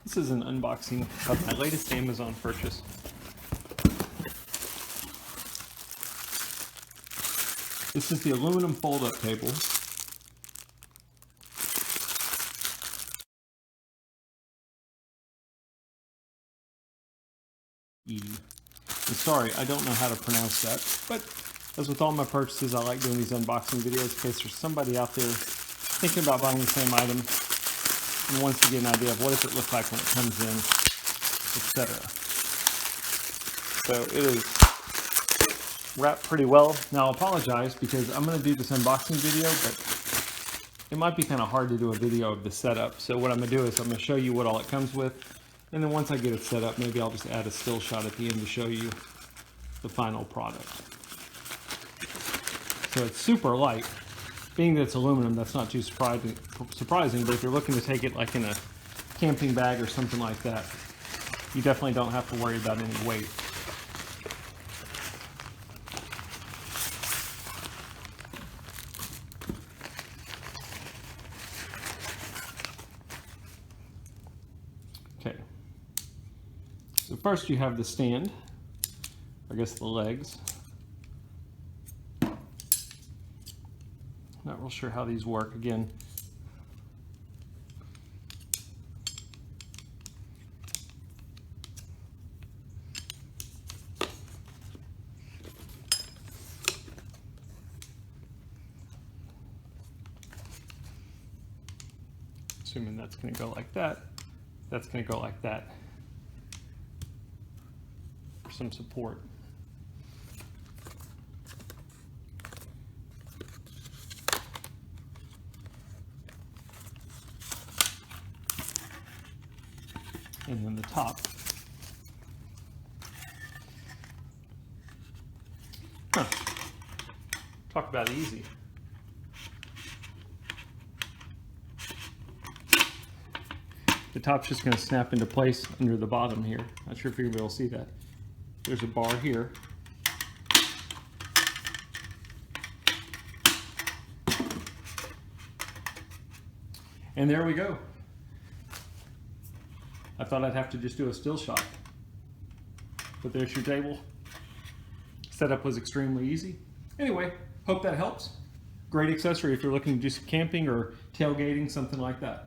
This is an unboxing of my latest Amazon purchase. This is the aluminum fold-up table. I'm sorry, I don't know how to pronounce that, but as with all my purchases, I like doing these unboxing videos in case there's somebody out there thinking about buying the same item and wants to get an idea of what does it look like when it comes in, etc. So it is wrapped pretty well. Now I apologize because I'm going to do this unboxing video, but it might be kind of hard to do a video of the setup. So what I'm going to do is I'm going to show you what all it comes with. And then once I get it set up, maybe I'll just add a still shot at the end to show you the final product. So it's super light. Being that it's aluminum, that's not too surprising, but if you're looking to take it like in a camping bag or something like that, you definitely don't have to worry about any weight. Okay. So first you have the stand, I guess the legs. Not real sure how these work again. Assuming that's going to go like that. That's going to go like that for some support. And then the top. Huh. Talk about easy. The top's just going to snap into place under the bottom here. Not sure if you're going to be able to see that. There's a bar here. And there we go. I thought I'd have to just do a still shot. But there's your table. Setup was extremely easy. Anyway, hope that helps. Great accessory if you're looking to do some camping or tailgating, something like that.